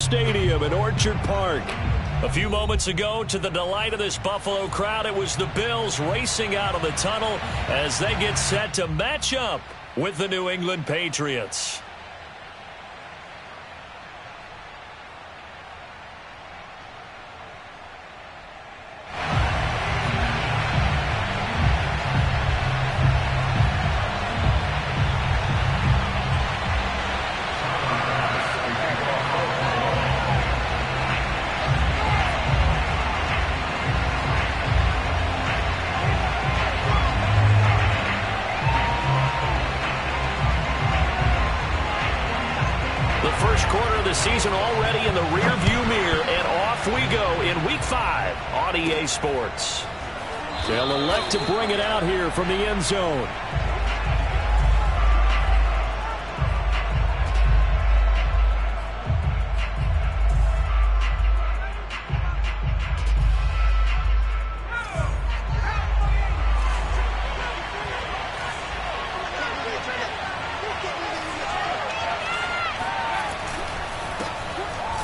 Stadium in Orchard Park. A few moments ago, to the delight of this Buffalo crowd, it was the Bills racing out of the tunnel as they get set to match up with the New England Patriots. Season already in the rearview mirror, and off we go in Week 5 on EA Sports. They'll elect to bring it out here from the end zone.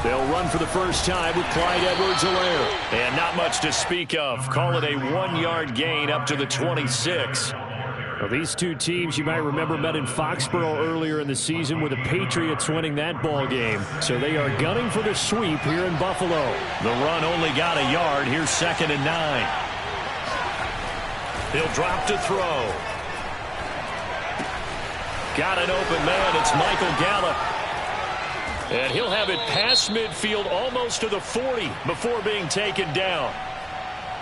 They'll run for the first time with Clyde Edwards-Helaire. And not much to speak of. Call it a 1-yard gain up to the 26. Well, these two teams, you might remember, met in Foxborough earlier in the season with the Patriots winning that ball game. So they are gunning for the sweep here in Buffalo. The run only got a yard. Here's 2nd and 9. He'll drop to throw. Got an open man. It's Michael Gallup. And he'll have it past midfield almost to the 40 before being taken down.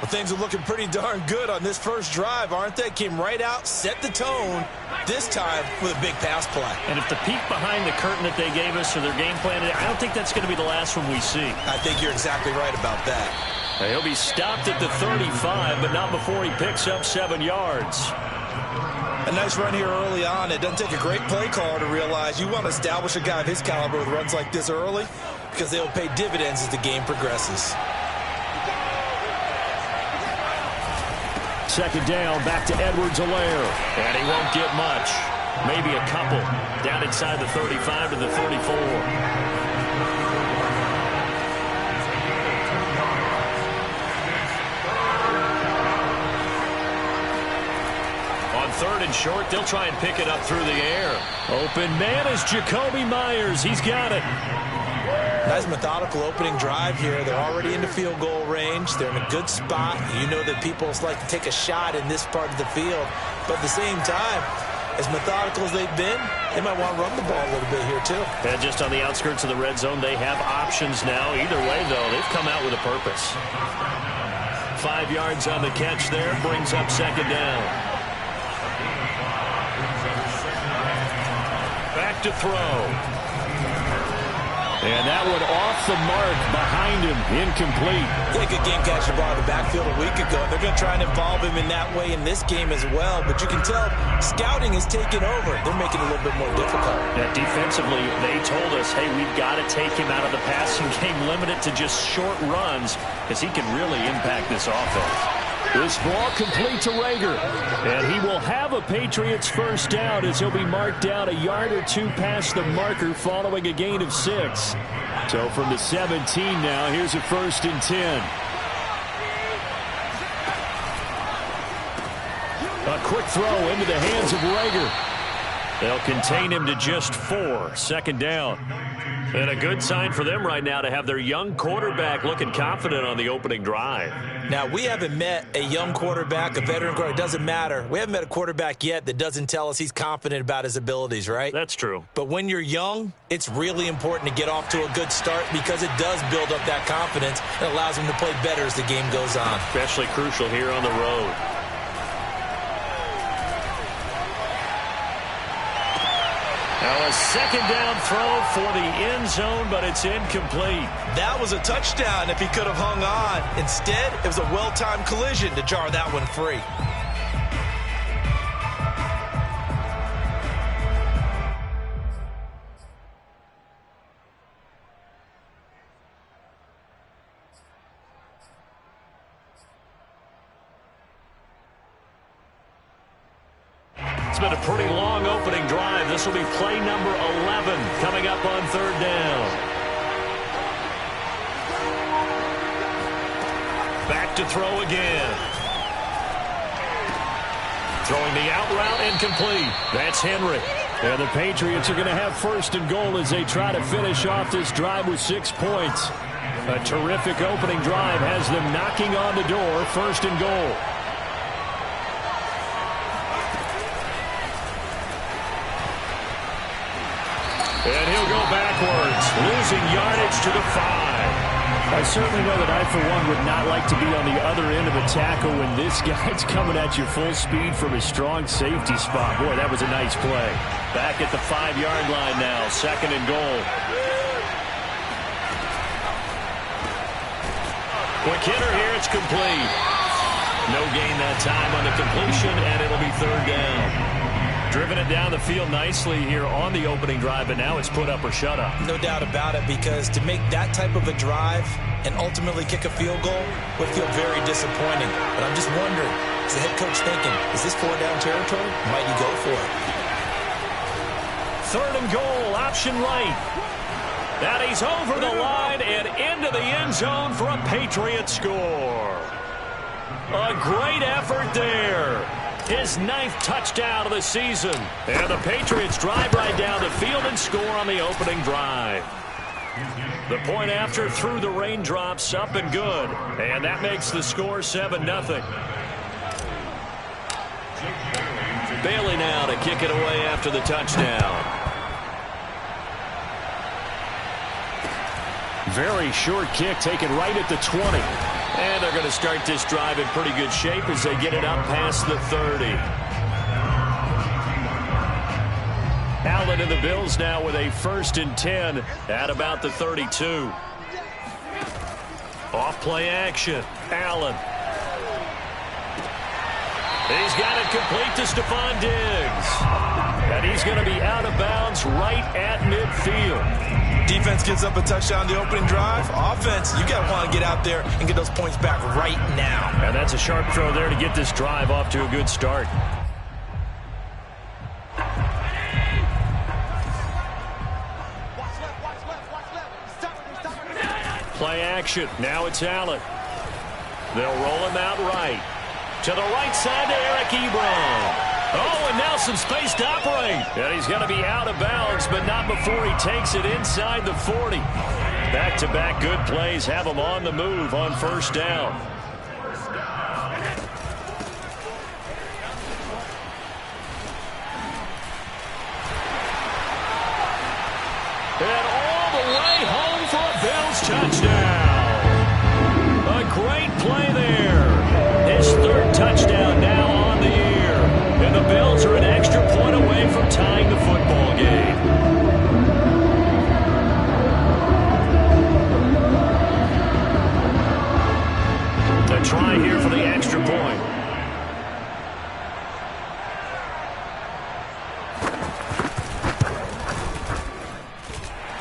Well, things are looking pretty darn good on this first drive, aren't they? Came right out, set the tone, this time with a big pass play. And if the peek behind the curtain that they gave us or their game plan, I don't think that's going to be the last one we see. I think you're exactly right about that. He'll be stopped at the 35, but not before he picks up 7 yards. A nice run here early on. It doesn't take a great play caller to realize you want to establish a guy of his caliber with runs like this early because they will pay dividends as the game progresses. 2nd down, back to Edwards-Helaire. And he won't get much. Maybe a couple. Down inside the 35 to the 34. Third and short, they'll try and pick it up through the air. Open man is Jacoby Myers. He's got it. Nice methodical opening drive here. They're already into field goal range. They're in a good spot. You know that people like to take a shot in this part of the field. But at the same time, as methodical as they've been, they might want to run the ball a little bit here too. And just on the outskirts of the red zone, they have options now. Either way, though, they've come out with a purpose. 5 yards on the catch there. Brings up 2nd down. Back to throw. And that one off the mark behind him. Incomplete. Yeah, good game catching the ball in the backfield a week ago. They're going to try and involve him in that way in this game as well. But you can tell scouting is taking over. They're making it a little bit more difficult. Yeah, defensively, they told us, hey, we've got to take him out of the passing game, limit it to just short runs because he can really impact this offense. This ball complete to Rager. And he will have a Patriots first down as he'll be marked down a yard or two past the marker following a gain of 6. So from the 17 now, here's a 1st and 10. A quick throw into the hands of Rager. They'll contain him to just 4. 2nd down. And a good sign for them right now to have their young quarterback looking confident on the opening drive. Now, we haven't met a young quarterback, a veteran quarterback. It doesn't matter. We haven't met a quarterback yet that doesn't tell us he's confident about his abilities, right? That's true. But when you're young, it's really important to get off to a good start because it does build up that confidence and allows him to play better as the game goes on. Especially crucial here on the road. Now a 2nd down throw for the end zone, but it's incomplete. That was a touchdown if he could have hung on. Instead, it was a well-timed collision to jar that one free. It's been a pretty long opening drive. This will be play number 11 coming up on 3rd down. look to throw again. Throwing the out route incomplete. That's Henry. And the Patriots are going to have first and goal as they try to finish off this drive with 6 points. A terrific opening drive has them knocking on the door. First and goal. And he'll go backwards, losing yardage to the 5. I certainly know that I, for one, would not like to be on the other end of a tackle when this guy's coming at you full speed from a strong safety spot. Boy, that was a nice play. Back at the 5-yard line now, second and goal. Quick hitter here, it's complete. No gain that time on the completion, and it'll be third down. Driven it down the field nicely here on the opening drive, but now it's put up or shut up. No doubt about it, because to make that type of a drive and ultimately kick a field goal would feel very disappointing. But I'm just wondering, is the head coach thinking, is this 4-down territory? Might he go for it? Third and goal, option right. And he's over the line and into the end zone for a Patriot score. A great effort there. His 9th touchdown of the season. And the Patriots drive right down the field and score on the opening drive. The point after through the raindrops, up and good. And that makes the score 7-0. Bailey now to kick it away after the touchdown. Very short kick taken right at the 20. And they're going to start this drive in pretty good shape as they get it up past the 30. Allen and the Bills now with a 1st and 10 at about the 32. Off play action. Allen. He's got it complete to Stephon Diggs. And he's going to be out of bounds right at midfield. Defense gives up a touchdown the opening drive. Offense, you got to want to get out there and get those points back right now. And that's a sharp throw there to get this drive off to a good start. Play action. Now it's Allen. They'll roll him out right. To the right side to Eric Ebron. Oh, and now some space to operate. And he's going to be out of bounds, but not before he takes it inside the 40. Back-to-back good plays have him on the move on first down. And all the way home for a Bills touchdown. A great play there. His 3rd touchdown now on the year. And the Bills are an extra point away from tying the football game. A try here for the extra point.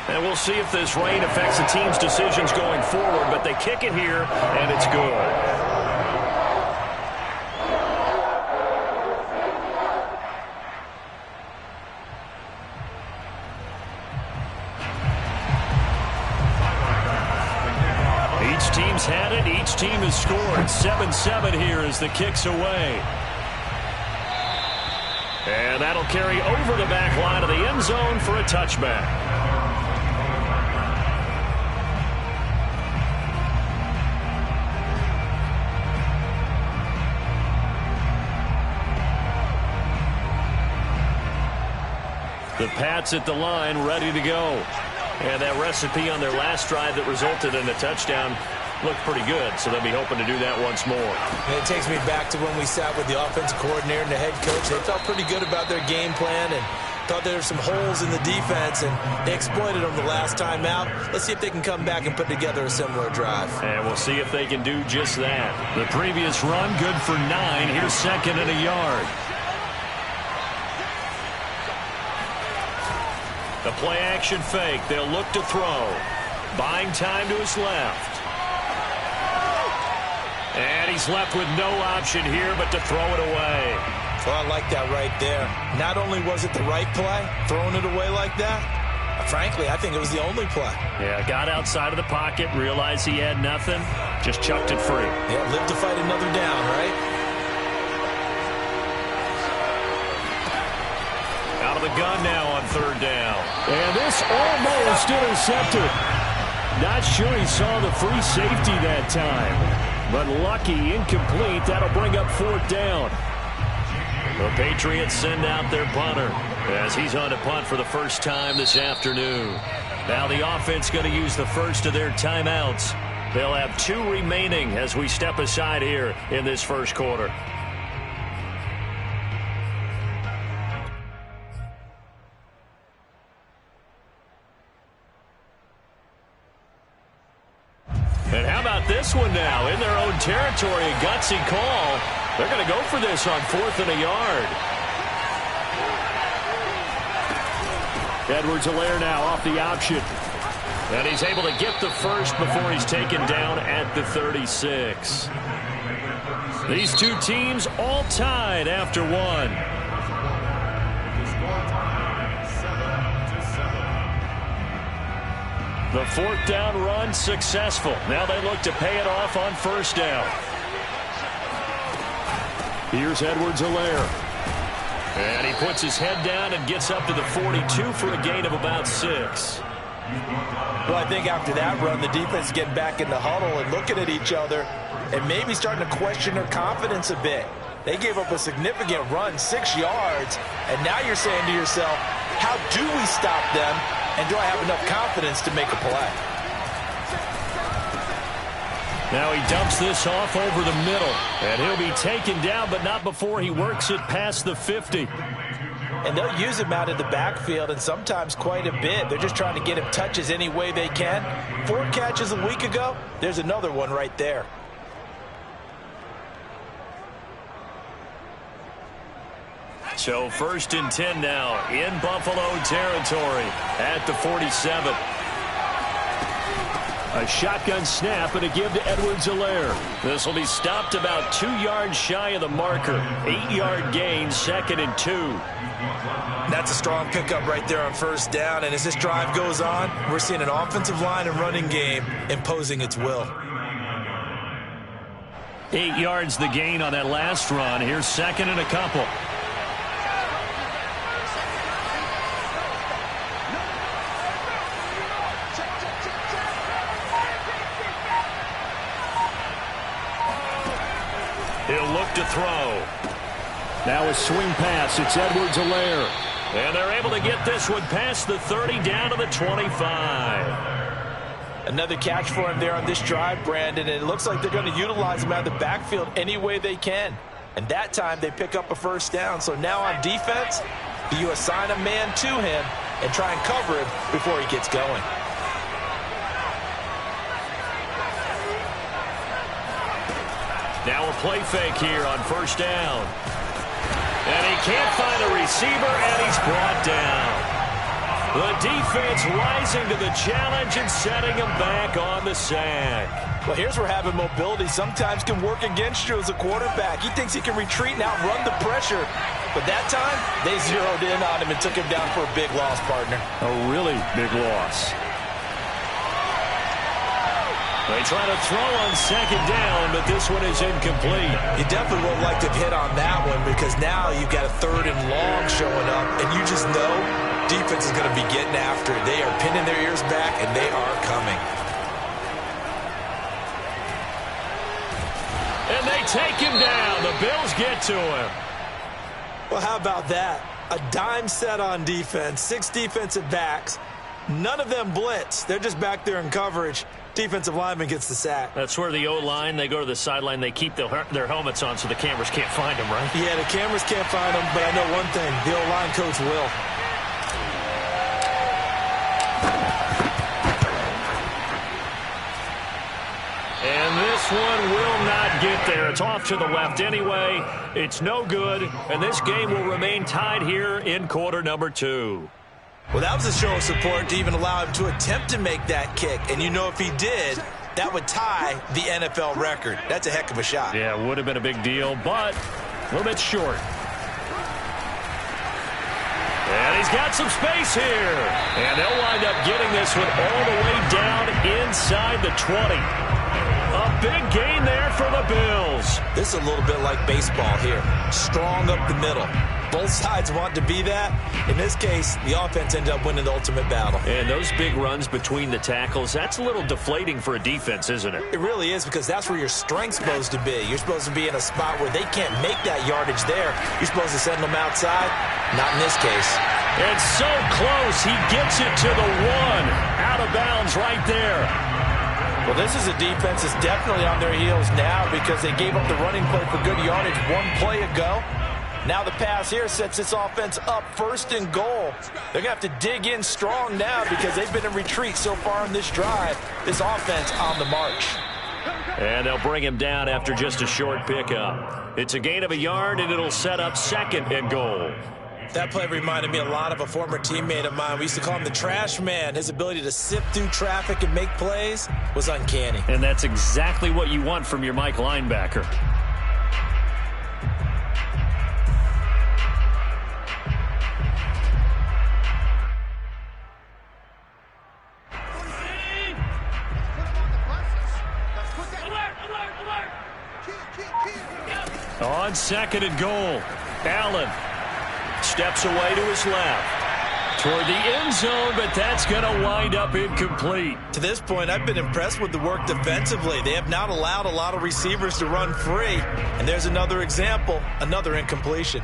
And we'll see if this rain affects the team's decisions going forward, but they kick it here, and it's good. Had it. Each team has scored. 7-7 here as the kick's away. And that'll carry over the back line of the end zone for a touchback. The Pats at the line ready to go. And that recipe on their last drive that resulted in a touchdown looked pretty good, so they'll be hoping to do that once more. And it takes me back to when we sat with the offensive coordinator and the head coach. They felt pretty good about their game plan and thought there were some holes in the defense, and they exploited them the last time out. Let's see if they can come back and put together a similar drive. And we'll see if they can do just that. The previous run, good for 9. Here's 2nd and a yard. The play-action fake. They'll look to throw. Buying time to his left. And he's left with no option here but to throw it away. Well, I like that right there. Not only was it the right play, throwing it away like that, Frankly, I think it was the only play. Yeah, got outside of the pocket, realized he had nothing, just chucked it free. Yeah, live to fight another down, right? Out of the gun now on third down. And this almost intercepted. Not sure he saw the free safety that time. But lucky, incomplete. That'll bring up fourth down. The Patriots send out their punter as he's on to punt for the first time this afternoon. Now the offense going to use the first of their timeouts. They'll have 2 remaining as we step aside here in this first quarter. And how about this one now? In their own territory, a gutsy call. They're going to go for this on 4th and a yard. Edwards-Helaire now off the option. And he's able to get the first before he's taken down at the 36. These two teams all tied after one. The 4th down run successful. Now they look to pay it off on first down. Here's Edwards-Helaire. And he puts his head down and gets up to the 42 for a gain of about 6. Well, I think after that run, the defense is getting back in the huddle and looking at each other and maybe starting to question their confidence a bit. They gave up a significant run, 6 yards, and now you're saying to yourself, how do we stop them, and do I have enough confidence to make a play? Now he dumps this off over the middle, and he'll be taken down, but not before he works it past the 50. And they'll use him out in the backfield, and sometimes quite a bit. They're just trying to get him touches any way they can. 4 catches a week ago, there's another one right there. So 1st and 10 now in Buffalo territory at the 47. A shotgun snap and a give to Edwards-Helaire. This will be stopped about 2 yards shy of the marker. 8-yard gain, 2nd and 2. That's a strong pickup right there on first down. And as this drive goes on, we're seeing an offensive line and running game imposing its will. 8 yards the gain on that last run. Here's 2nd and a couple. He'll look to throw. Now a swing pass. It's Edwards-Helaire. And they're able to get this one past the 30 down to the 25. Another catch for him there on this drive, Brandon, and it looks like they're going to utilize him out of the backfield any way they can. And that time they pick up a first down. So now on defense, you assign a man to him and try and cover him before he gets going. Now a play fake here on first down. And he can't find a receiver, and he's brought down. The defense rising to the challenge and setting him back on the sack. Well, here's where having mobility sometimes can work against you as a quarterback. He thinks he can retreat and outrun the pressure. But that time, they zeroed in on him and took him down for a big loss, partner. A really big loss. They try to throw on second down, but this one is incomplete. You definitely won't like to have hit on that one because now you've got a 3rd and long showing up, and you just know defense is going to be getting after it. They are pinning their ears back, and they are coming. And they take him down. The Bills get to him. Well, how about that? A dime set on defense, 6 defensive backs. None of them blitz. They're just back there in coverage. Defensive lineman gets the sack. That's where the O-line, they go to the sideline, they keep their helmets on so the cameras can't find them, right? Yeah, the cameras can't find them, but I know one thing. The O-line coach will. And this one will not get there. It's off to the left anyway. It's no good, and this game will remain tied here in quarter number 2. Well, that was a show of support to even allow him to attempt to make that kick. And you know if he did, that would tie the NFL record. That's a heck of a shot. Yeah, it would have been a big deal, but a little bit short. And he's got some space here. And they'll wind up getting this one all the way down inside the 20. A big gain there for the Bills. This is a little bit like baseball here. Strong up the middle. Both sides want to be that. In this case, the offense ended up winning the ultimate battle. And those big runs between the tackles, that's a little deflating for a defense, isn't it? It really is, because that's where your strength's supposed to be. You're supposed to be in a spot where they can't make that yardage there. You're supposed to send them outside. Not in this case. And so close, he gets it to the 1. Out of bounds right there. Well, this is a defense that's definitely on their heels now because they gave up the running play for good yardage one play ago. Now the pass here sets this offense up 1st and goal. They're going to have to dig in strong now because they've been in retreat so far in this drive. This offense on the march. And they'll bring him down after just a short pickup. It's a gain of a yard, and it'll set up 2nd and goal. That play reminded me a lot of a former teammate of mine. We used to call him the trash man. His ability to sift through traffic and make plays was uncanny. And that's exactly what you want from your Mike linebacker. On 2nd and goal, Allen steps away to his left toward the end zone, but that's going to wind up incomplete. To this point, I've been impressed with the work defensively. They have not allowed a lot of receivers to run free. And there's another example, another incompletion.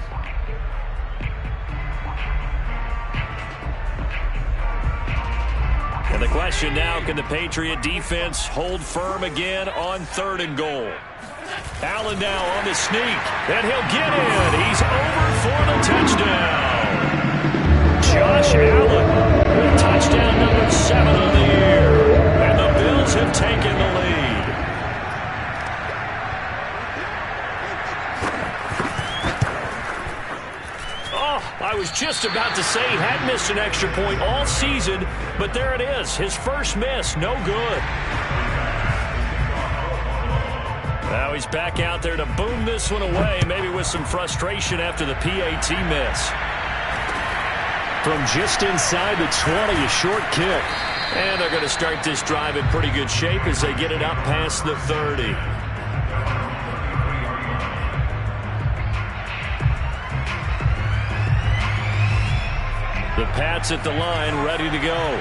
And the question now, can the Patriot defense hold firm again on 3rd and goal? Allen now on the sneak, and he'll get in. He's over for the touchdown. Josh Allen with touchdown number 7 of the year. And the Bills have taken the lead. Oh, I was just about to say he had missed an extra point all season, but there it is. His first miss, no good. Now he's back out there to boom this one away, maybe with some frustration after the PAT miss. From just inside the 20, a short kick. And they're going to start this drive in pretty good shape as they get it up past the 30. The Pats at the line, ready to go.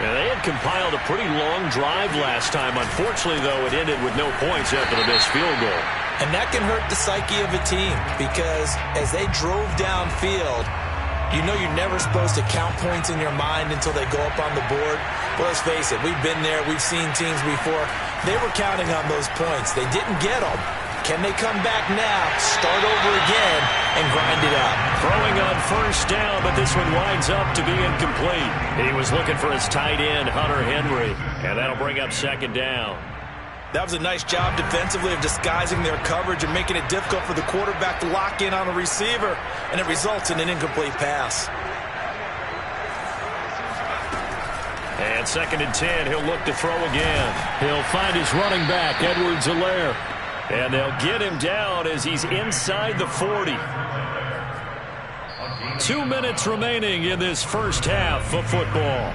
And they had compiled a pretty long drive last time. Unfortunately, though, it ended with no points after the missed field goal. And that can hurt the psyche of a team because as they drove downfield, you know you're never supposed to count points in your mind until they go up on the board. But let's face it, we've been there. We've seen teams before. They were counting on those points. They didn't get them. Can they come back now, start over again, and grind it out? Throwing on 1st down, but this one winds up to be incomplete. He was looking for his tight end, Hunter Henry, and that'll bring up 2nd down. That was a nice job defensively of disguising their coverage and making it difficult for the quarterback to lock in on a receiver, and it results in an incomplete pass. And 2nd and 10, he'll look to throw again. He'll find his running back, Edwards-Helaire. And they'll get him down as he's inside the 40. 2 minutes remaining in this first half of football.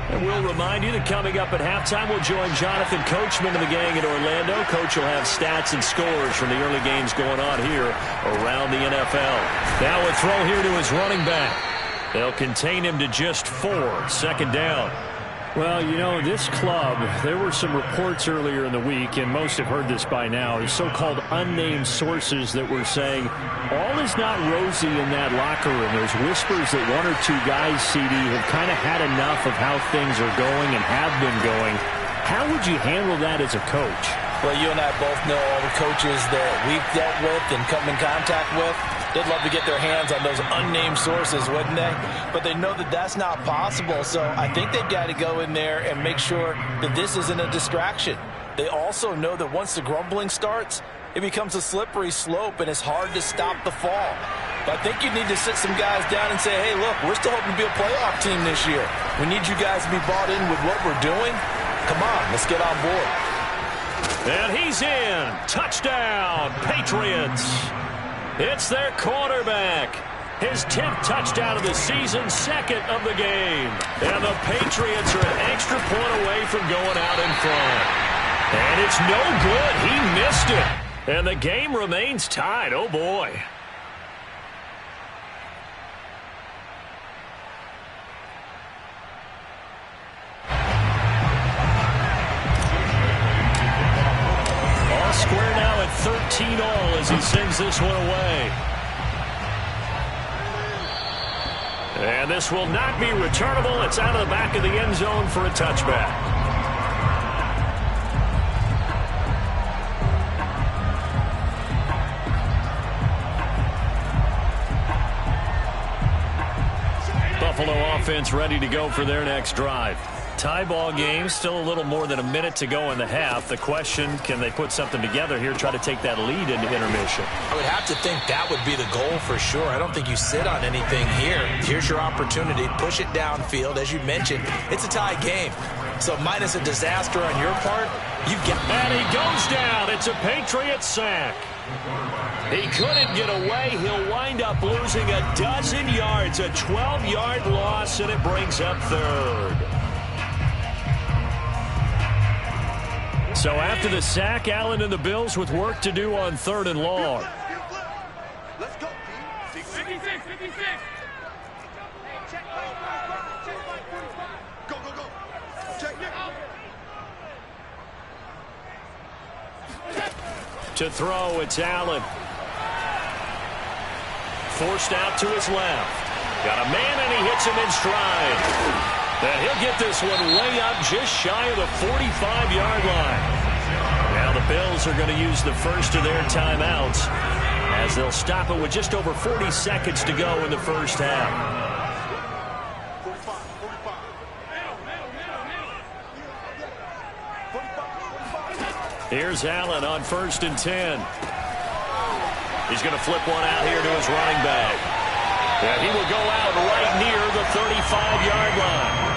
And we'll remind you that coming up at halftime, we'll join Jonathan Coachman and the gang in Orlando. Coach will have stats and scores from the early games going on here around the NFL. Now a throw here to his running back. They'll contain him to just 4. 2nd down. Well, you know, this club, there were some reports earlier in the week, and most have heard this by now, the so-called unnamed sources that were saying all is not rosy in that locker room. There's whispers that 1 or 2 guys, CD, have kind of had enough of how things are going and have been going. How would you handle that as a coach? Well, you and I both know all the coaches that we've dealt with and come in contact with. They'd love to get their hands on those unnamed sources, wouldn't they? But they know that that's not possible, so I think they've got to go in there and make sure that this isn't a distraction. They also know that once the grumbling starts, it becomes a slippery slope, and it's hard to stop the fall. But I think you need to sit some guys down and say, hey, look, we're still hoping to be a playoff team this year. We need you guys to be bought in with what we're doing. Come on, let's get on board. And he's in. Touchdown, Patriots. It's their quarterback. His 10th touchdown of the season, second of the game. And the Patriots are an extra point away from going out in front. And it's no good. He missed it. And the game remains tied. Oh, boy. All square now at 13 all as he sends this one away. And this will not be returnable. It's out of the back of the end zone for a touchback. Buffalo offense ready to go for their next drive. Tie ball game, still a little more than a minute to go in the half. The question, can they put something together here, try to take that lead into intermission? I would have to think that would be the goal for sure. I don't think you sit on anything here. Here's your opportunity. Push it downfield. As you mentioned, it's a tie game. So minus a disaster on your part, you get... And he goes down. It's a Patriot sack. He couldn't get away. He'll wind up losing a dozen yards. A 12-yard loss, and it brings up third. So after the sack, Allen and the Bills with work to do on 3rd and long. Let's go. 56. Go. Check it. To throw, it's Allen. Forced out to his left. Got a man, and he hits him in stride. And he'll get this one way up just shy of the 45-yard line. Now the Bills are going to use the first of their timeouts as they'll stop it with just over 40 seconds to go in the first half. Here's Allen on 1st and 10. He's going to flip one out here to his running back. And he will go out right near the 35-yard line.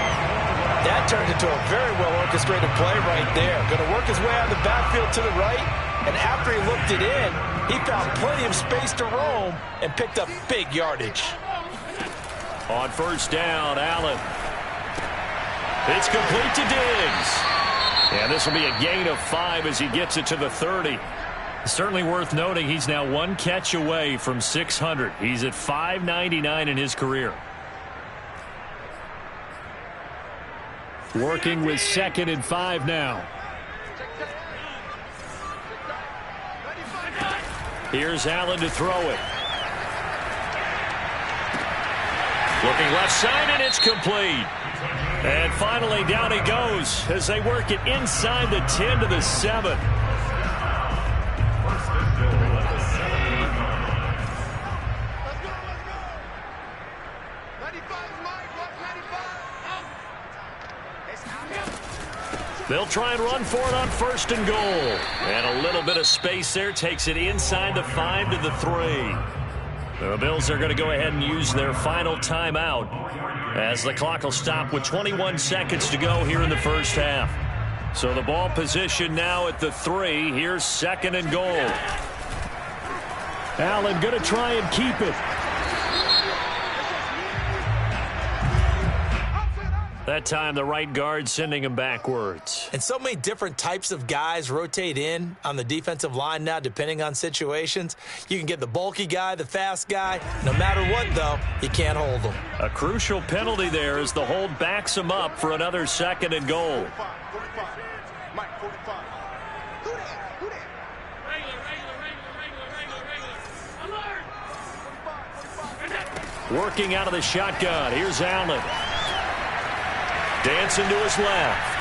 That turned into a very well-orchestrated play right there. Going to work his way out of the backfield to the right. And after he looked it in, he found plenty of space to roam and picked up big yardage. On 1st down, Allen. It's complete to Diggs. And this will be a gain of 5 as he gets it to the 30. Certainly worth noting he's now one catch away from 600. He's at 599 in his career. Working with 2nd and 5 now. Here's Allen to throw it. Looking left side, and it's complete. And finally, down he goes as they work it inside the 10 to the 7. They'll try and run for it on 1st and goal. And a little bit of space there takes it inside the 5 to the 3. The Bills are going to go ahead and use their final timeout as the clock will stop with 21 seconds to go here in the first half. So the ball position now at the 3. Here's 2nd and goal. Allen going to try and keep it. That time, the right guard sending him backwards. And so many different types of guys rotate in on the defensive line now, depending on situations. You can get the bulky guy, the fast guy. No matter what, though, you can't hold them. A crucial penalty there as the hold backs him up for another 2nd and goal. Working out of the shotgun. Here's Allen. Dancing to his left.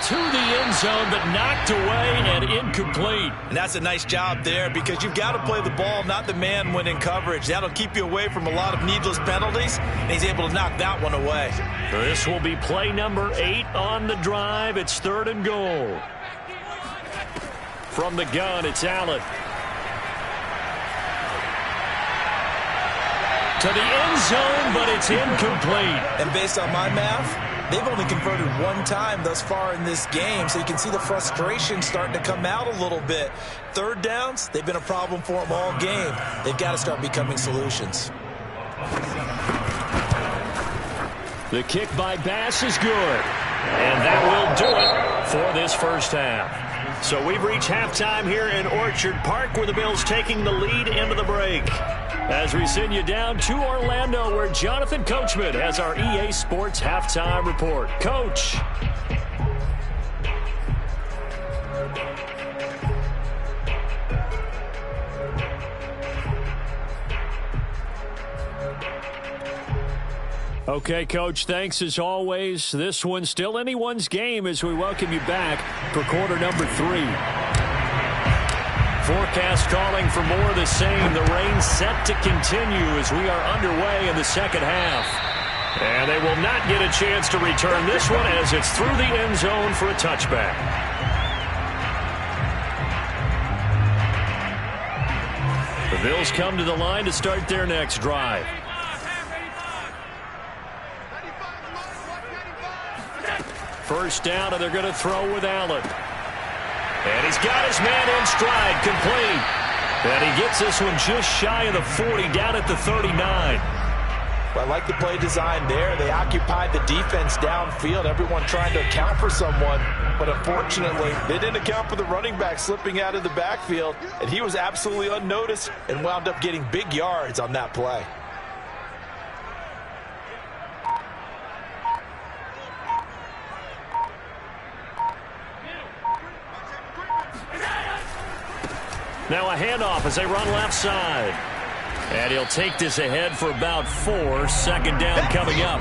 To the end zone, but knocked away and incomplete. And that's a nice job there because you've got to play the ball, not the man when in coverage. That'll keep you away from a lot of needless penalties, and he's able to knock that one away. This will be play number 8 on the drive. It's 3rd and goal. From the gun, it's Allen. To the end zone, but it's incomplete. And based on my math, they've only converted one time thus far in this game, so you can see the frustration starting to come out a little bit. Third downs, they've been a problem for them all game. They've got to start becoming solutions. The kick by Bass is good. And that will do it for this first half. So we've reached halftime here in Orchard Park, where the Bills taking the lead into the break. As we send you down to Orlando, where Jonathan Coachman has our EA Sports halftime report. Coach. Okay, Coach, thanks as always. This one's still anyone's game as we welcome you back for quarter number 3. Forecast calling for more of the same. The rain set to continue as we are underway in the second half. And they will not get a chance to return this one as it's through the end zone for a touchback. The Bills come to the line to start their next drive. First down, and they're going to throw with Allen. And he's got his man in stride, complete. And he gets this one just shy of the 40, down at the 39. Well, I like the play design there. They occupied the defense downfield, everyone trying to account for someone. But unfortunately, they didn't account for the running back slipping out of the backfield. And he was absolutely unnoticed and wound up getting big yards on that play. Now a handoff as they run left side. And he'll take this ahead for about 4. Second down coming up.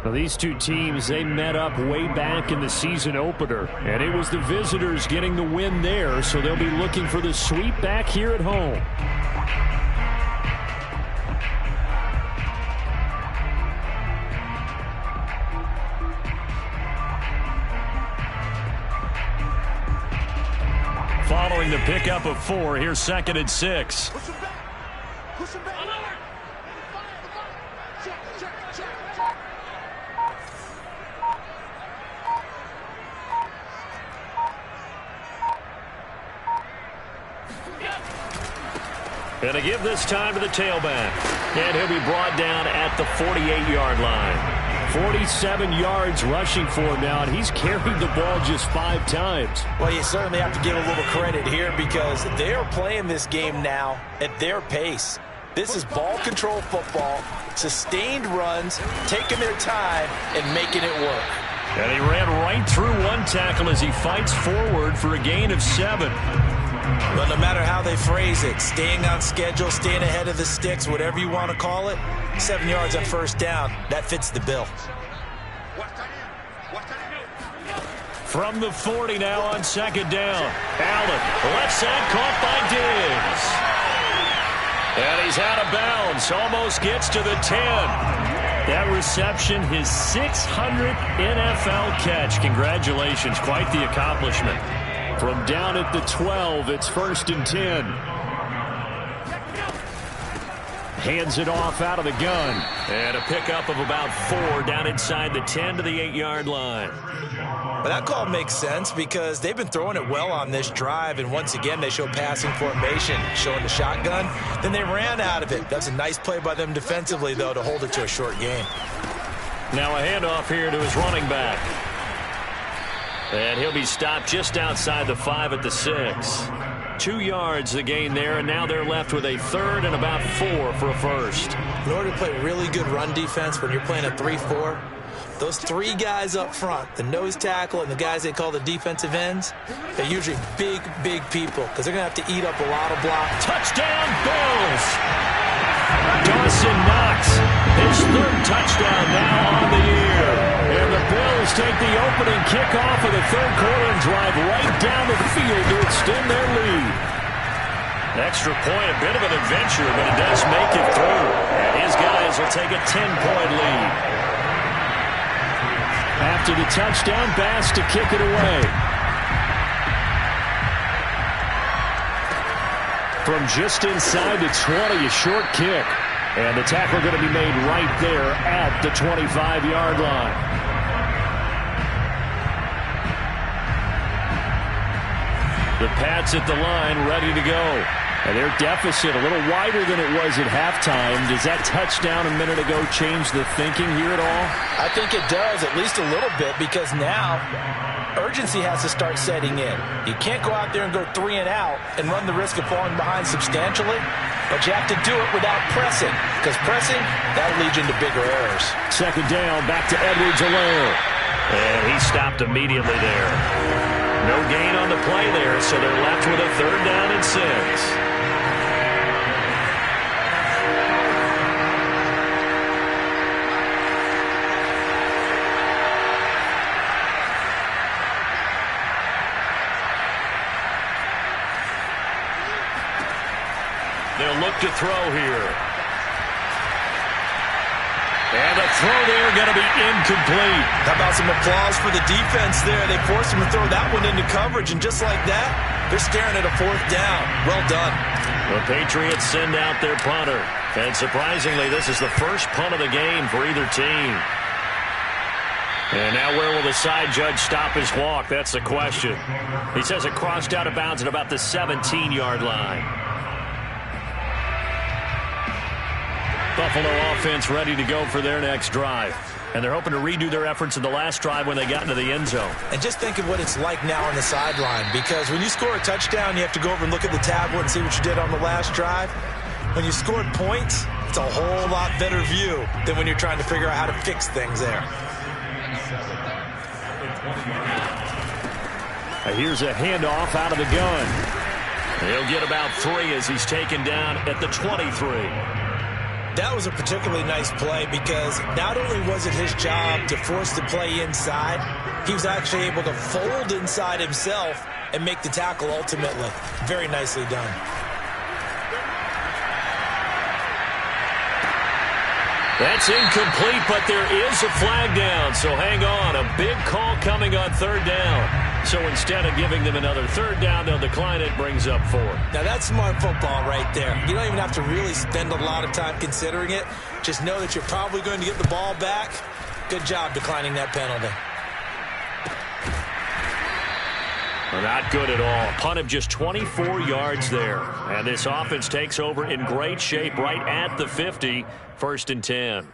Well, these two teams, they met up way back in the season opener. And it was the visitors getting the win there, so they'll be looking for the sweep back here at home. Following the pickup of 4, here's 2nd and 6. Push him back. Push him back. And to give this time to the tailback. And he'll be brought down at the 48-yard line. 47 yards rushing for him now, and he's carried the ball just 5 times. Well, you certainly have to give a little credit here because they are playing this game now at their pace. This is ball control football, sustained runs, taking their time, and making it work. And he ran right through one tackle as he fights forward for a gain of 7. But no matter how they phrase it, staying on schedule, staying ahead of the sticks, whatever you want to call it, 7 yards on first down, that fits the bill. From the 40 now on 2nd down. Allen, left side, caught by Diggs. And he's out of bounds, almost gets to the 10. That reception, his 600th NFL catch. Congratulations, quite the accomplishment. From down at the 12, it's 1st and 10. Hands it off out of the gun. And a pickup of about 4 down inside the 10 to the 8-yard line. But that call makes sense because they've been throwing it well on this drive, and once again they show passing formation, showing the shotgun. Then they ran out of it. That's a nice play by them defensively, though, to hold it to a short gain. Now a handoff here to his running back. And he'll be stopped just outside the 5 at the 6. 2 yards the gain there, and now they're left with a 3rd and about 4 for a first. In order to play really good run defense when you're playing a 3-4, those 3 guys up front, the nose tackle and the guys they call the defensive ends, they're usually big, big people because they're going to have to eat up a lot of block. Touchdown, Bills! Dawson Knox, his 3rd touchdown now on the year. And the Bills take the opening kickoff of the 3rd quarter and drive right down the field to extend their lead. Extra point, a bit of an adventure, but it does make it through. And his guys will take a 10-point lead. After the touchdown, Bass to kick it away. From just inside the 20, a short kick. And the tackle going to be made right there at the 25-yard line. The Pats at the line, ready to go. And their deficit a little wider than it was at halftime. Does that touchdown a minute ago change the thinking here at all? I think it does, at least a little bit, because now urgency has to start setting in. You can't go out there and go 3 and out and run the risk of falling behind substantially, but you have to do it without pressing, because pressing, that'll lead you into bigger errors. Second down, back to Edwards-Helaire. And he stopped immediately there. No gain on the play there, so they're left with a 3rd down and 6. They'll look to throw here. And the throw there going to be incomplete. How about some applause for the defense there? They forced him to throw that one into coverage, and just like that, they're staring at a 4th down. Well done. The Patriots send out their punter. And surprisingly, this is the first punt of the game for either team. And now where will the side judge stop his walk? That's the question. He says it crossed out of bounds at about the 17-yard line. Buffalo offense ready to go for their next drive. And they're hoping to redo their efforts in the last drive when they got into the end zone. And just think of what it's like now on the sideline, because when you score a touchdown, you have to go over and look at the tablet and see what you did on the last drive. When you scored points, it's a whole lot better view than when you're trying to figure out how to fix things there. Here's a handoff out of the gun. He'll get about 3 as he's taken down at the 23. That was a particularly nice play because not only was it his job to force the play inside, he was actually able to fold inside himself and make the tackle ultimately. Very nicely done. That's incomplete, but there is a flag down, so hang on. A big call coming on 3rd down. So instead of giving them another 3rd down, they'll decline it, brings up 4. Now that's smart football right there. You don't even have to really spend a lot of time considering it. Just know that you're probably going to get the ball back. Good job declining that penalty. Well, not good at all. Punt of just 24 yards there. And this offense takes over in great shape right at the 50. 1st and 10.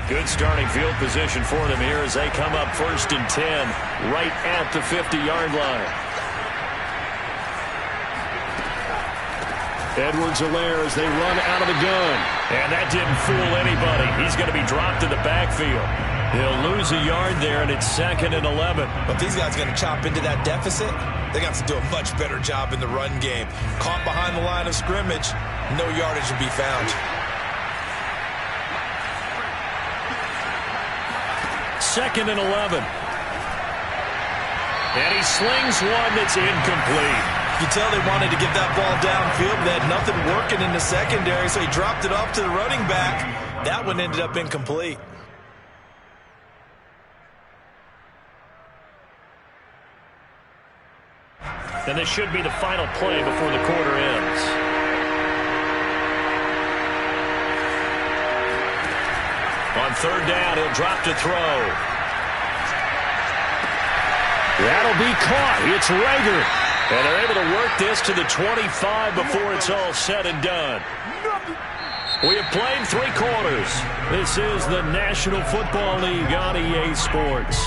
Good starting field position for them here as they come up 1st and 10 right at the 50-yard line. Edwards-Helaire as they run out of the gun. And that didn't fool anybody. He's going to be dropped in the backfield. He'll lose a yard there, and it's 2nd and 11. But these guys are going to chop into that deficit. They got to do a much better job in the run game. Caught behind the line of scrimmage, no yardage to be found. 2nd and 11. And he slings one that's incomplete. You can tell they wanted to get that ball downfield. They had nothing working in the secondary, so he dropped it off to the running back. That one ended up incomplete. And this should be the final play before the quarter ends. On 3rd down, he'll drop to throw. That'll be caught. It's Rager. And they're able to work this to the 25 before it's all said and done. We have played 3 quarters. This is the National Football League on EA Sports.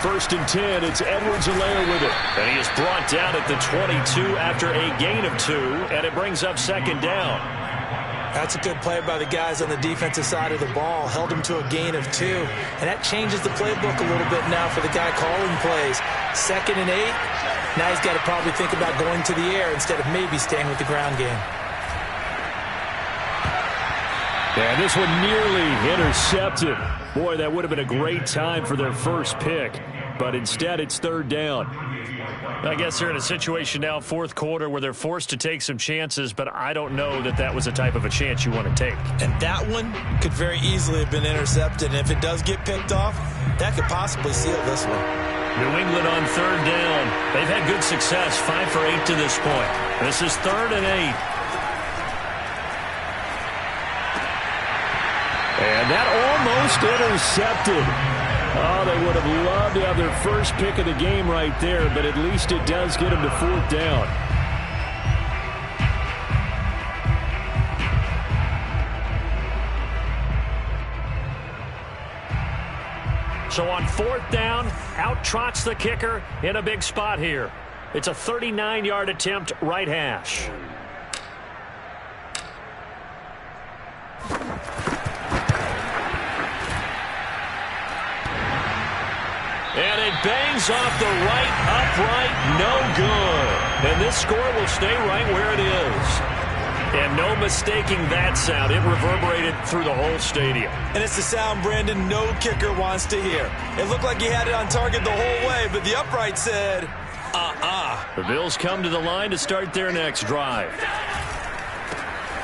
First and 10, it's Edwards-Helaire with it. And he is brought down at the 22 after a gain of 2, and it brings up 2nd down. That's a good play by the guys on the defensive side of the ball. Held him to a gain of 2, and that changes the playbook a little bit now for the guy calling plays. 2nd and 8, now he's got to probably think about going to the air instead of maybe staying with the ground game. And this one nearly intercepted. Boy, that would have been a great time for their first pick. but instead it's third down. I guess they're in a situation now, fourth quarter, where they're forced to take some chances, but I don't know that that was the type of a chance you want to take. And that one could very easily have been intercepted. And if it does get picked off, that could possibly seal this one. New England on third down. They've had good success, 5 for 8 to this point. This is 3rd and 8. And that almost intercepted. Oh, they would have loved to have their first pick of the game right there, but at least it does get them to 4th down. So on 4th down, out trots the kicker in a big spot here. It's a 39-yard attempt, right hash. And it bangs off the right upright, no good. And this score will stay right where it is. And no mistaking that sound. It reverberated through the whole stadium. And it's the sound, Brandon, no kicker wants to hear. It looked like he had it on target the whole way, but the upright said, The Bills come to the line to start their next drive.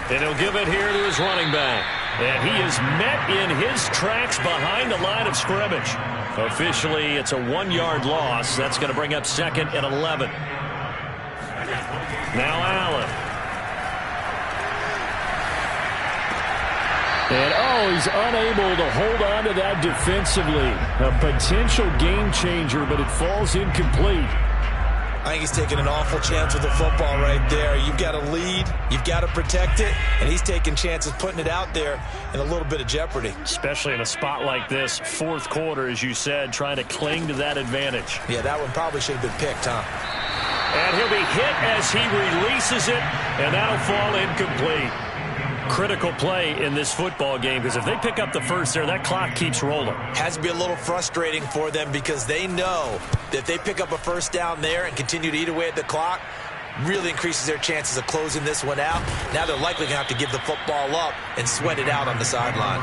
And he'll give it here to his running back. And he is met in his tracks behind the line of scrimmage. Officially, it's a 1-yard loss. That's going to bring up 2nd and 11. Now Allen. And, he's unable to hold on to that defensively. A potential game changer, but it falls incomplete. I think he's taking an awful chance with the football right there. You've got to lead, you've got to protect it, and he's taking chances putting it out there in a little bit of jeopardy. Especially in a spot like this, 4th quarter, as you said, trying to cling to that advantage. Yeah, that one probably should have been picked, huh? And he'll be hit as he releases it, and that'll fall incomplete. Critical play in this football game, because if they pick up the first there, that clock keeps rolling. Has to be a little frustrating for them because they know that if they pick up a first down there and continue to eat away at the clock, really increases their chances of closing this one out. Now they're likely going to have to give the football up and sweat it out on the sideline.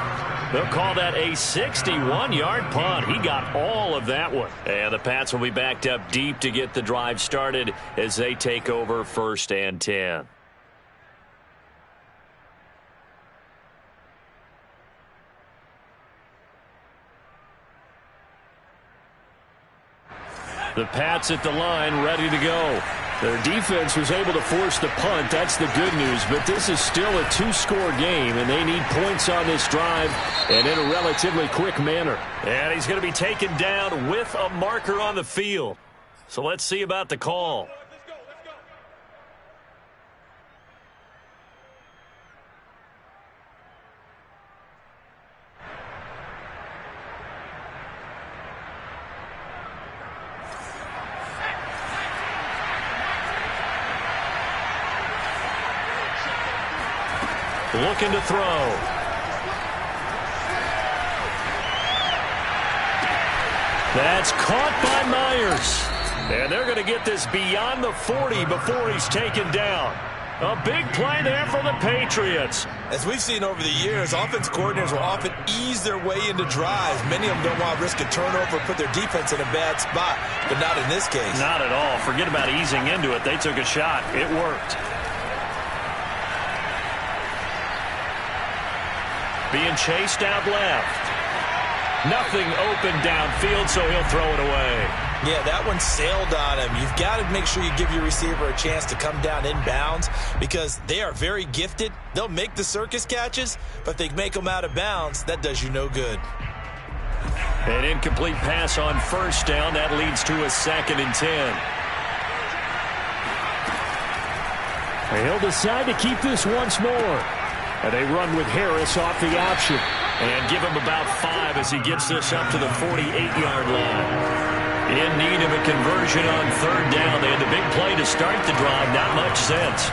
They'll call that a 61-yard punt. He got all of that one. And the Pats will be backed up deep to get the drive started as they take over 1st and 10. The Pats at the line, ready to go. Their defense was able to force the punt. That's the good news. But this is still a 2-score game, and they need points on this drive and in a relatively quick manner. And he's going to be taken down with a marker on the field. So let's see about the call. Looking to throw. That's caught by Myers. And they're going to get this beyond the 40 before he's taken down. A big play there for the Patriots. As we've seen over the years, offense coordinators will often ease their way into drives. Many of them don't want to risk a turnover or put their defense in a bad spot, but not in this case. Not at all. Forget about easing into it. They took a shot. It worked. Being chased out left. Nothing open downfield, so he'll throw it away. Yeah, that one sailed on him. You've got to make sure you give your receiver a chance to come down inbounds because they are very gifted. They'll make the circus catches, but if they make them out of bounds, that does you no good. An incomplete pass on 1st down. That leads to a 2nd and 10. He'll decide to keep this once more. And they run with Harris off the option. And give him about 5 as he gets this up to the 48-yard line. In need of a conversion on 3rd down. They had the big play to start the drive. Not much sense.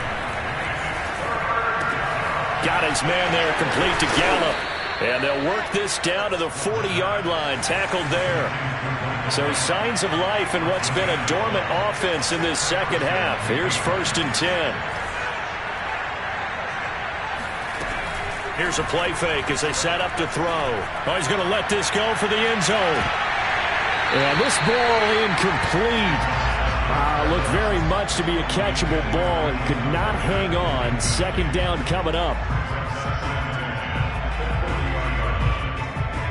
Got his man there complete to Gallup. And they'll work this down to the 40-yard line. Tackled there. So signs of life in what's been a dormant offense in this second half. Here's 1st and 10. Here's a play fake as they set up to throw. Oh, he's going to let this go for the end zone. And this ball incomplete. Looked very much to be a catchable ball and could not hang on. Second down coming up.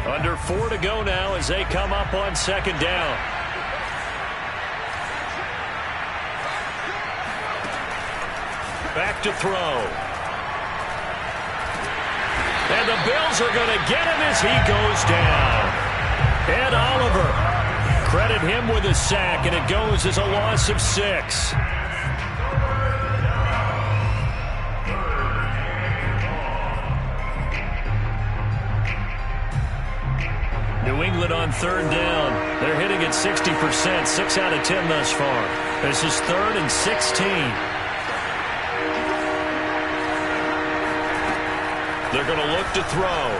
Under 4 to go now as they come up on second down. Back to throw. And the Bills are going to get him as he goes down. Ed Oliver. Credit him with a sack, and it goes as a loss of 6. New England on third down. They're hitting at 60%, 6 out of 10 thus far. This is 3rd and 16. They're going to look to throw.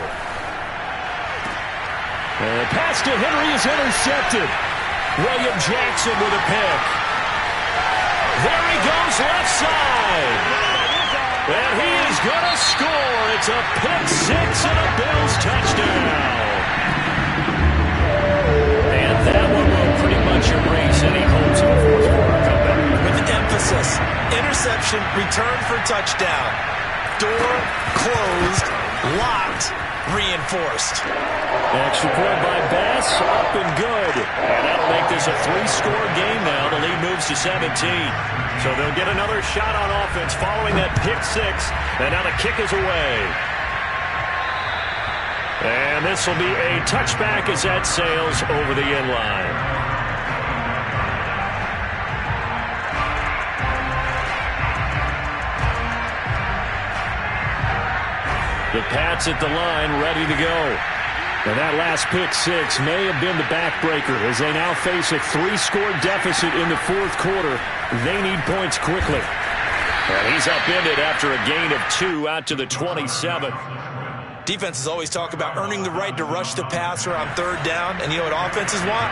And the pass to Henry is intercepted. William Jackson with a pick. There he goes left side. And he is going to score. It's a pick 6 and a Bills touchdown. And that one will pretty much erase any hopes of a fourth quarter comeback. With emphasis, interception, return for touchdown. Door closed, locked, reinforced. Extra point by Bass, up and good. And that'll make this a 3-score game now. The lead moves to 17. So they'll get another shot on offense following that pick 6. And now the kick is away. And this will be a touchback as that sails over the end line. The Pats at the line, ready to go. And that last pick 6 may have been the backbreaker as they now face a 3-score deficit in the fourth quarter. They need points quickly. And he's upended after a gain of 2 out to the 27. Defenses always talk about earning the right to rush the passer on third down. And you know what offenses want?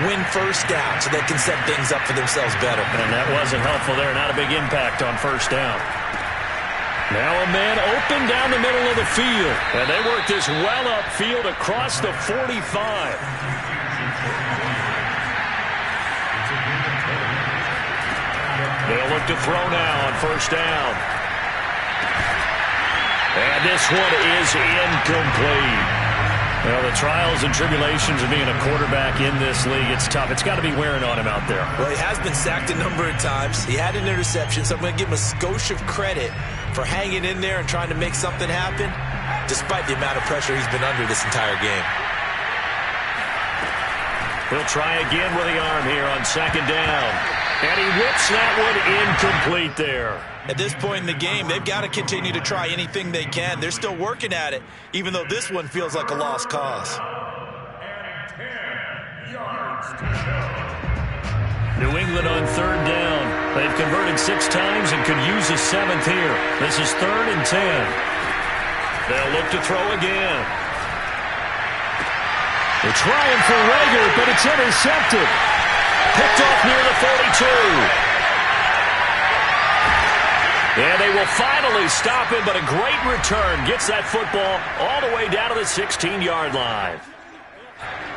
Win first down so they can set things up for themselves better. And that wasn't helpful there. Not a big impact on first down. Now a man open down the middle of the field. And they work this well upfield across the 45. They'll look to throw now on first down. And this one is incomplete. Well, the trials and tribulations of being a quarterback in this league, it's tough. It's got to be wearing on him out there. Well, he has been sacked a number of times. He had an interception, so I'm going to give him a skosh of credit for hanging in there and trying to make something happen, despite the amount of pressure he's been under this entire game. He'll try again with the arm here on second down. And he whips that one incomplete there. At this point in the game, they've got to continue to try anything they can. They're still working at it, even though this one feels like a lost cause. New England on third down. They've converted 6 times and could use a 7th here. This is 3rd and 10. They'll look to throw again. They're trying for Rager, but it's intercepted. Picked off near the 42. And they will finally stop him, but a great return. Gets that football all the way down to the 16-yard line.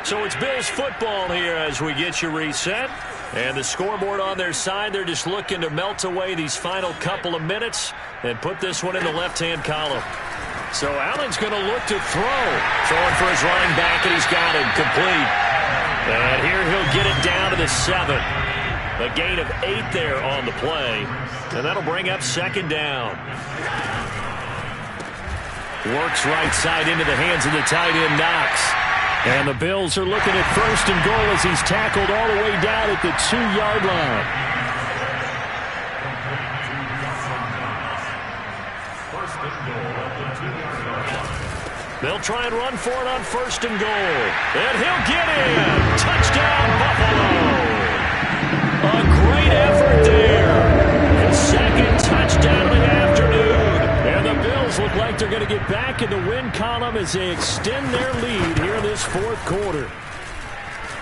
So it's Bills football here as we get you reset. And the scoreboard on their side, they're just looking to melt away these final couple of minutes and put this one in the left-hand column. So Allen's going to look to throw. Throwing for his running back, and he's got him complete. And here he'll get it down to the 7. A gain of 8 there on the play. And that'll bring up second down. Works right side into the hands of the tight end, Knox. And the Bills are looking at first and goal as he's tackled all the way down at the 2-yard line. They'll try and run for it on first and goal. And he'll get in. Touchdown, Buffalo. A great effort there. His second touchdown of the afternoon. And the Bills look like they're going to get back in the win column as they extend their lead here in this fourth quarter.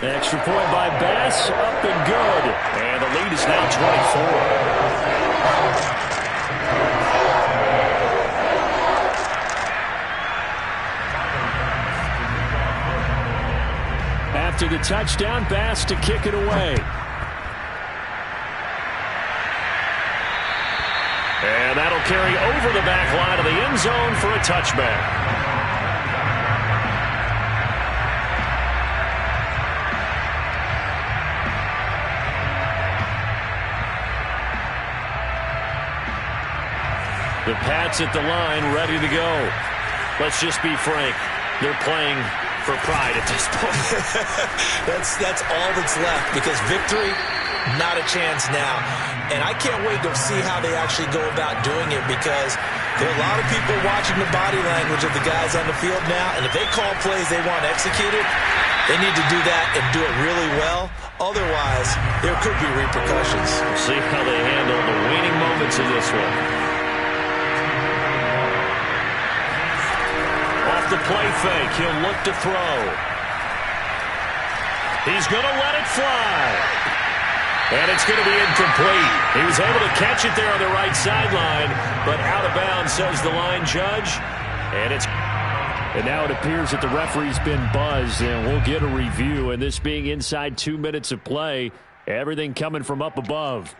Extra point by Bass, up and good. And the lead is now 24. after the touchdown. Bass to kick it away. And that'll carry over the back line of the end zone for a touchback. The Pats at the line, ready to go. Let's just be frank. They're playing for pride at this point. That's all that's left, because victory, not a chance now. And I can't wait to see how they actually go about doing it, because there are a lot of people watching the body language of the guys on the field now, and if they call plays they want executed, they need to do that and do it really well. Otherwise, there could be repercussions. We'll see how they handle the waning moments of this one. The play fake. He'll look to throw. He's going to let it fly. And it's going to be incomplete. He was able to catch it there on the right sideline, but out of bounds, says the line judge. And now it appears that the referee's been buzzed, and we'll get a review. And this being inside 2 minutes of play, everything coming from up above.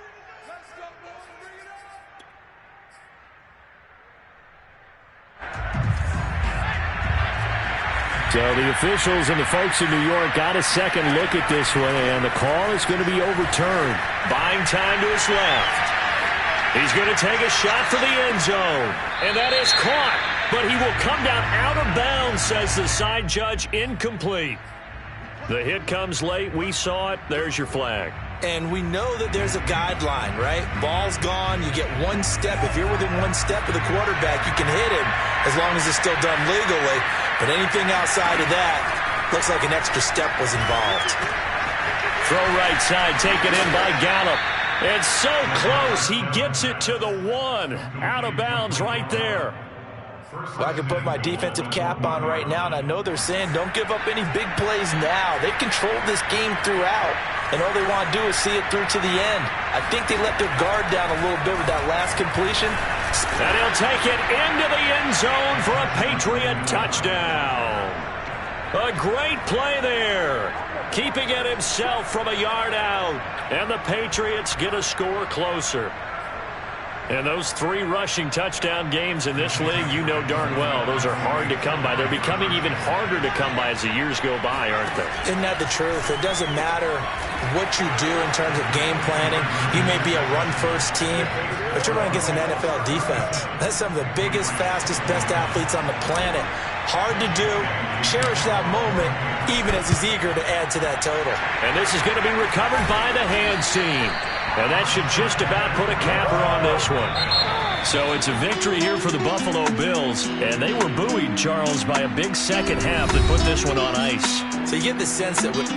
So the officials and the folks in New York got a second look at this one, and the call is going to be overturned. Buying time to his left. He's going to take a shot for the end zone. And that is caught. But he will come down out of bounds, says the side judge. Incomplete. The hit comes late. We saw it. There's your flag. And we know that there's a guideline, right? Ball's gone. You get one step. If you're within one step of the quarterback, you can hit him as long as it's still done legally. But anything outside of that looks like an extra step was involved. Throw right side, taken in by Gallup. It's so close. He gets it to the one. Out of bounds right there. Well, I can put my defensive cap on right now, and I know they're saying don't give up any big plays now. They've controlled this game throughout, and all they want to do is see it through to the end. I think they let their guard down a little bit with that last completion. And he'll take it into the end zone for a Patriot touchdown. A great play there. Keeping it himself from a yard out. And the Patriots get a score closer. And those 3 rushing touchdown games in this league, you know darn well, those are hard to come by. They're becoming even harder to come by as the years go by, aren't they? Isn't that the truth? It doesn't matter what you do in terms of game planning. You may be a run-first team, but you're running against an NFL defense. That's some of the biggest, fastest, best athletes on the planet. Hard to do. Cherish that moment, even as he's eager to add to that total. And this is going to be recovered by the hands team. And that should just about put a capper on this one. So it's a victory here for the Buffalo Bills. And they were buoyed, Charles, by a big second half that put this one on ice. So you get the sense that with